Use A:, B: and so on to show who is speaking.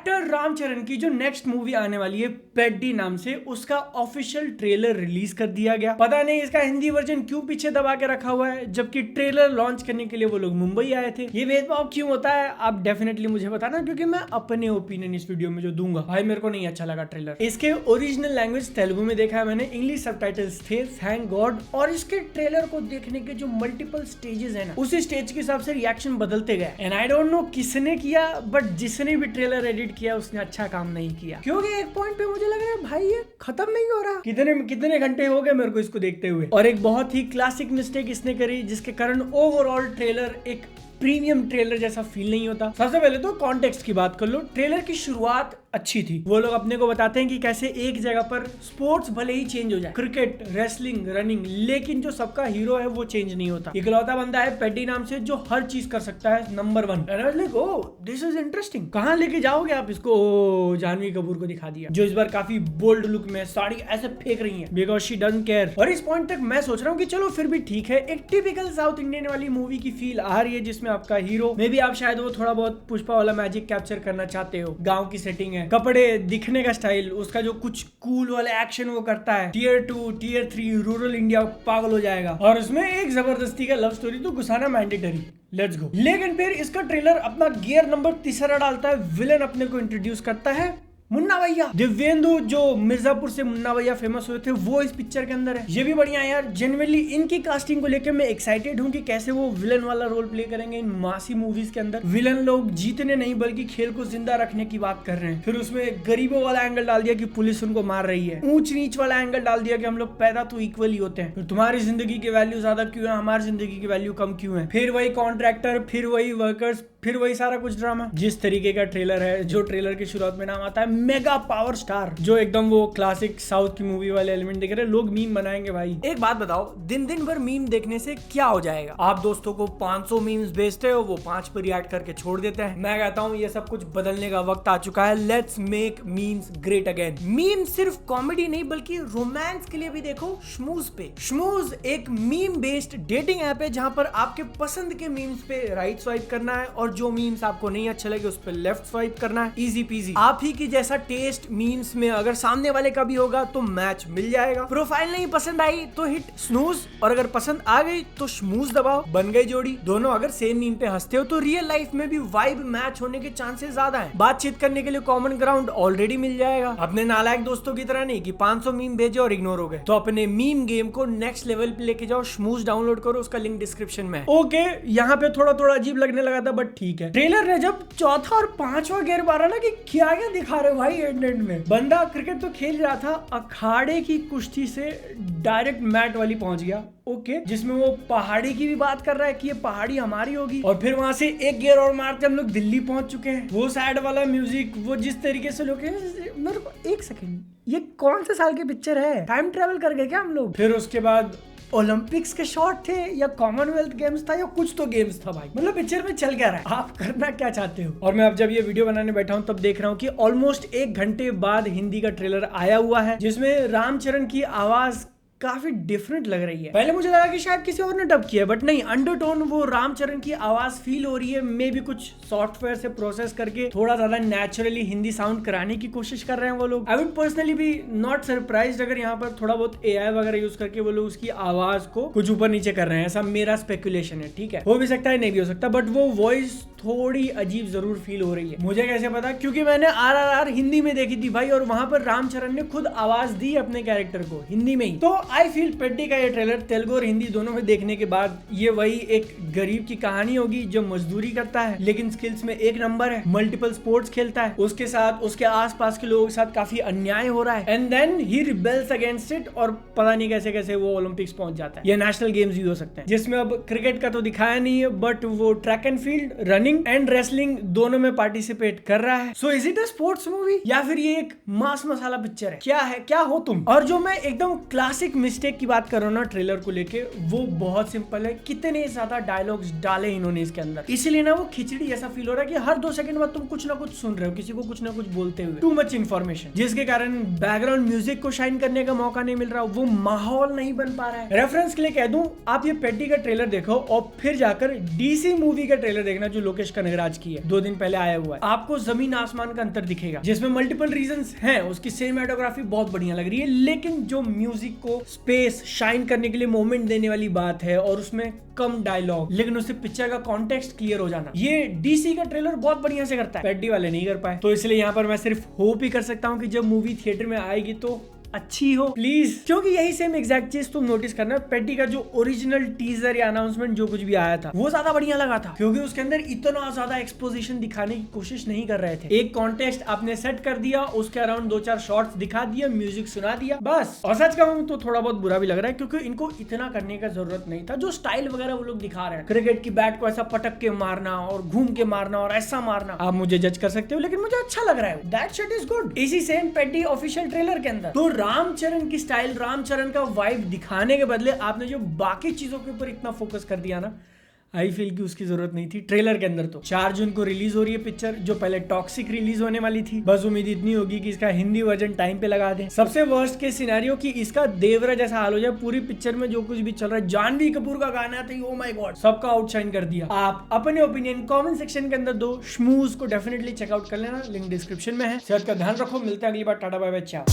A: Actor Ramcharan की जो next movie आने वाली है पेड्डी नाम से, उसका ऑफिशियल ट्रेलर रिलीज कर दिया गया। पता नहीं इसका हिंदी वर्जन क्यों पीछे दबा के रखा हुआ है, जबकि ट्रेलर लॉन्च करने के लिए वो लोग मुंबई आए थे। ये भेदभाव क्यों होता है आप डेफिनेटली मुझे बताना, क्योंकि मैं अपने ओपिनियन इस वीडियो में जो दूंगा, भाई मेरे को नहीं अच्छा लगा ट्रेलर। इसके ओरिजिनल लैंग्वेज तेलुगु में देखा है मैंने, इंग्लिश सबटाइटल्स थे थैंक गॉड। और इसके ट्रेलर को देखने के जो मल्टीपल स्टेजेस है ना, उसी स्टेज के हिसाब से रिएक्शन बदलते गए। एंड आई डोंट नो किसने किया, बट जिसने भी ट्रेलर एडिट किया उसने अच्छा काम नहीं किया, क्योंकि एक पॉइंट पे मुझे लग रहा है भाई ये खत्म नहीं हो रहा। कितने घंटे हो गए मेरे को इसको देखते हुए। और एक बहुत ही क्लासिक मिस्टेक इसने करी, जिसके कारण ओवरऑल ट्रेलर एक प्रीमियम ट्रेलर जैसा फील नहीं होता। सबसे पहले तो कॉन्टेक्स्ट की बात कर लो। ट्रेलर की शुरुआत अच्छी थी। वो लोग अपने को बताते हैं कि कैसे एक जगह पर स्पोर्ट्स भले ही चेंज हो जाए, क्रिकेट, रेसलिंग, रनिंग, लेकिन जो सबका हीरो है वो चेंज नहीं होता। इकलौता बंदा है पेड्डी नाम से जो हर चीज कर सकता है, number 1। Oh this is interesting, कहाँ लेके जाओगे आप इसको? जानवी कपूर को दिखा दिया, जो इस बार काफी बोल्ड लुक में साड़ी ऐसे फेंक रही है बिकॉज शी डजंट केयर। और इस पॉइंट तक मैं सोच रहा हूँ कि चलो फिर भी ठीक है, एक टिपिकल साउथ इंडियन वाली मूवी की फील आ रही है, जिसमें आपका हीरो मे बी आप शायद वो थोड़ा बहुत पुष्पा वाला मैजिक कैप्चर करना चाहते हो। गाँव की सेटिंग है, कपड़े, दिखने का स्टाइल, उसका जो कुछ कूल वाला एक्शन वो करता है। टियर 2, टियर 3 रूरल इंडिया पागल हो जाएगा। और उसमें एक जबरदस्ती का लव स्टोरी तो घुसाना मैंडेटरी, लेट्स गो। लेकिन फिर इसका ट्रेलर अपना गियर नंबर तीसरा डालता है, विलन अपने को इंट्रोड्यूस करता है मुन्ना भैया। दिव्येंदु जो मिर्जापुर से मुन्ना भैया फेमस हुए थे, वो इस पिक्चर के अंदर है। ये भी बढ़िया है यार, जेन्युइनली इनकी कास्टिंग को लेकर मैं एक्साइटेड हूँ कि कैसे वो विलन वाला रोल प्ले करेंगे इन मासी मूवीज के अंदर। विलन लोग जीतने नहीं बल्कि खेल को जिंदा रखने की बात कर रहे हैं। फिर उसमें गरीबों वाला एंगल डाल दिया कि पुलिस उनको मार रही है, ऊंच नीच वाला एंगल डाल दिया कि हम लोग पैदा तो इक्वल ही होते हैं, फिर तुम्हारी जिंदगी की वैल्यू ज्यादा क्यों है, हमारी जिंदगी की वैल्यू कम क्यों है। फिर वही कॉन्ट्रैक्टर, फिर वही वर्कर्स, फिर वही सारा कुछ ड्रामा। जिस तरीके का ट्रेलर है, जो ट्रेलर की शुरुआत में नाम आता है मेगा पावर स्टार, जो एकदम वो क्लासिक साउथ की मूवी वाले एलिमेंट दिख रहे हैं। लोग मीम बनाएंगे भाई। एक बात बताओ, दिन दिन भर मीम देखने से क्या हो जाएगा? आप दोस्तों को 500 मीम्स भेजते हो, वो 5 पर रिएक्ट करके छोड़ देते हैं। मैं कहता हूँ ये सब कुछ बदलने का वक्त आ चुका है। Let's make memes great again. Meme सिर्फ कॉमेडी नहीं बल्कि रोमांस के लिए भी देखो स्मूज पे। स्मूज एक मीम बेस्ड डेटिंग ऐप है, जहाँ पर आपके पसंद के मीम्स पे राइट स्वाइप करना है, और जो मीम्स आपको नहीं अच्छे लगे उस पर लेफ्ट स्वाइप करना है। Easy PG. आप ही की जैसा टेस्ट मीम्स में अगर सामने वाले का भी होगा तो मैच मिल जाएगा। प्रोफाइल नहीं पसंद आई तो हिट स्नूज, और अगर पसंद आ गई तो स्मूज दबाओ, बन गई जोड़ी। दोनों अगर सेम मीम पे हंसते हो तो रियल लाइफ में भी वाइब मैच होने के चांसेस ज्यादा हैं। बातचीत करने के लिए कॉमन ग्राउंड ऑलरेडी मिल जाएगा। अपने नालायक दोस्तों की तरह नहीं कि 500 मीम भेजे और इग्नोर हो गए। तो अपने मीम गेम को नेक्स्ट लेवल पे लेके जाओ, स्मूज डाउनलोड करो, उसका लिंक डिस्क्रिप्शन में। ओके, यहाँ पे थोड़ा थोड़ा अजीब लगने लगा था, बट ठीक है। ट्रेलर ने जब चौथा और 5वां गियर मारा ना कि क्या क्या दिखा रहे भाई एंड में। बंदा क्रिकेट तो खेल रहा था, अखाड़े की कुश्ती से डायरेक्ट मैट वाली पहुंच गया। ओके, जिसमें वो पहाड़ी की भी बात कर रहा है कि ये पहाड़ी हमारी होगी। और फिर वहां से एक गियर और मारते हम लोग दिल्ली पहुंच चुके हैं। वो सैड वाला म्यूजिक, वो जिस तरीके से लोग, मेरे को एक सेकंड, ये कौन से साल की पिक्चर है? टाइम ट्रेवल कर गए क्या हम लोग? फिर उसके बाद ओलंपिक्स के शॉट थे या कॉमनवेल्थ गेम्स था या कुछ तो गेम्स था भाई। मतलब पिक्चर में चल क्या रहा है, आप करना क्या चाहते हो? और मैं अब जब ये वीडियो बनाने बैठा हूँ तब देख रहा हूँ कि ऑलमोस्ट 1 घंटे बाद हिंदी का ट्रेलर आया हुआ है, जिसमें रामचरण की आवाज काफी डिफरेंट लग रही है। पहले मुझे लगा कि शायद किसी और ने डब किया, बट नहीं, अंडरटोन वो रामचरण की आवाज फील हो रही है। मे भी कुछ सॉफ्टवेयर से प्रोसेस करके थोड़ा ज्यादा नेचुरली हिंदी साउंड कराने की कोशिश कर रहे हैं वो लोग। आई वुड पर्सनली भी नॉट सरप्राइज्ड अगर यहाँ पर थोड़ा बहुत एआई वगैरह यूज करके वो लोग उसकी आवाज को कुछ ऊपर नीचे कर रहे हैं। ऐसा मेरा स्पेकुलेशन है, ठीक है, हो भी सकता है, नहीं भी हो सकता, बट वो वॉइस थोड़ी अजीब जरूर फील हो रही है। मुझे कैसे पता? क्योंकि मैंने RRR हिंदी में देखी थी भाई, और वहां पर रामचरण ने खुद आवाज दी अपने कैरेक्टर को हिंदी में ही। तो आई फील पेड्डी का ये ट्रेलर तेलुगु और हिंदी दोनों में देखने के बाद ये वही एक गरीब की कहानी होगी जो मजदूरी करता है लेकिन स्किल्स में 1 नंबर है, मल्टीपल स्पोर्ट्स खेलता है, उसके साथ उसके आसपास के लोगों के साथ काफी अन्याय हो रहा है, and then he rebels against it, और पता नहीं कैसे कैसे वो ओलंपिक्स पहुंच जाता है। या नेशनल गेम्स भी हो सकते हैं, जिसमें अब क्रिकेट का तो दिखाया नहीं है, बट वो track and field, running and wrestling दोनों में पार्टिसिपेट कर रहा है। So is it a sports movie या फिर ये एक मास मसाला पिक्चर है? क्या है, क्या हो तुम? और जो मैं एकदम क्लासिक मिस्टेक की बात कर रहा हूँ ना ट्रेलर को लेके, वो बहुत सिंपल है। कितने ज्यादा डायलॉग्स डाले इन्होंने इसके अंदर, इसीलिए ना वो खिचड़ी ऐसा फील हो रहा है कि हर 2 सेकंड बाद तुम कुछ ना कुछ सुन रहे हो, किसी को कुछ ना कुछ बोलते हुए। टू मच इन्फॉर्मेशन, जिसके कारण बैकग्राउंड म्यूजिक को शाइन करने का मौका नहीं मिल रहा, वो माहौल नहीं बन पा रहा है। रेफरेंस के लिए कह दूं, आप ये पेड्डी का ट्रेलर देखो और फिर जाकर DC मूवी का ट्रेलर देखना जो लोकेश कनगराज की है, 2 दिन पहले आया हुआ है। आपको जमीन आसमान का अंतर दिखेगा, जिसमें मल्टीपल रीजंस हैं। उसकी सिनेमेटोग्राफी बहुत बढ़िया लग रही है, लेकिन जो म्यूजिक को स्पेस शाइन करने के लिए मोमेंट देने वाली बात है और उसमें कम डायलॉग, लेकिन उससे पिक्चर का कॉन्टेक्स्ट क्लियर हो जाना, ये डीसी का ट्रेलर बहुत बढ़िया से करता है, पेड्डी वाले नहीं कर पाए। तो इसलिए यहाँ पर मैं सिर्फ होप ही कर सकता हूँ कि जब मूवी थिएटर में आएगी तो अच्छी हो प्लीज, क्योंकि यही सेम एग्जैक्ट चीज तुम नोटिस करना, पेड्डी का जो ओरिजिनल टीजर या अनाउंसमेंट जो कुछ भी आया था वो ज्यादा बढ़िया लगा था, क्योंकि उसके अंदर इतना ज्यादा एक्सपोजिशन दिखाने की कोशिश नहीं कर रहे थे। एक कॉन्टेक्स्ट आपने सेट कर दिया, उसके अराउंड 2-4 शॉट्स दिखा दिया, म्यूजिक सुना दिया, बस। और सच कहूं तो थोड़ा बहुत बुरा भी लग रहा है, क्योंकि इनको इतना करने का जरूरत नहीं था। जो स्टाइल वगैरह वो लोग दिखा रहे हैं, क्रिकेट की बैट को ऐसा पटक के मारना और घूम के मारना और ऐसा मारना, आप मुझे जज कर सकते हो, लेकिन मुझे अच्छा लग रहा है। That shit is good. इसी सेम पेड्डी ऑफिशियल ट्रेलर के अंदर तो रामचरण की स्टाइल, रामचरण का वाइब दिखाने के बदले आपने जो बाकी चीजों के ऊपर इतना फोकस कर दिया ना, आई फील कि उसकी जरूरत नहीं थी ट्रेलर के अंदर। तो 4 जून को रिलीज हो रही है पिक्चर, जो पहले टॉक्सिक रिलीज होने वाली थी। बस उम्मीद इतनी होगी कि इसका हिंदी वर्जन टाइम पे लगा दें। सबसे वर्स्ट के सिनेरियो कि इसका देवरा जैसा हाल हो जाए, पूरी पिक्चर में जो कुछ भी चल रहा है, जानवी कपूर का गाना था, ओ माय गॉड, सबका आउटशाइन कर दिया। आप अपने ओपिनियन कमेंट सेक्शन के अंदर दो। श्मूज को डेफिनेटली चेकआउट कर लेना, लिंक डिस्क्रिप्शन में है। सेहत का ध्यान रखो, मिलते हैं अगली बार। टाटा बाय बाय, चाओ।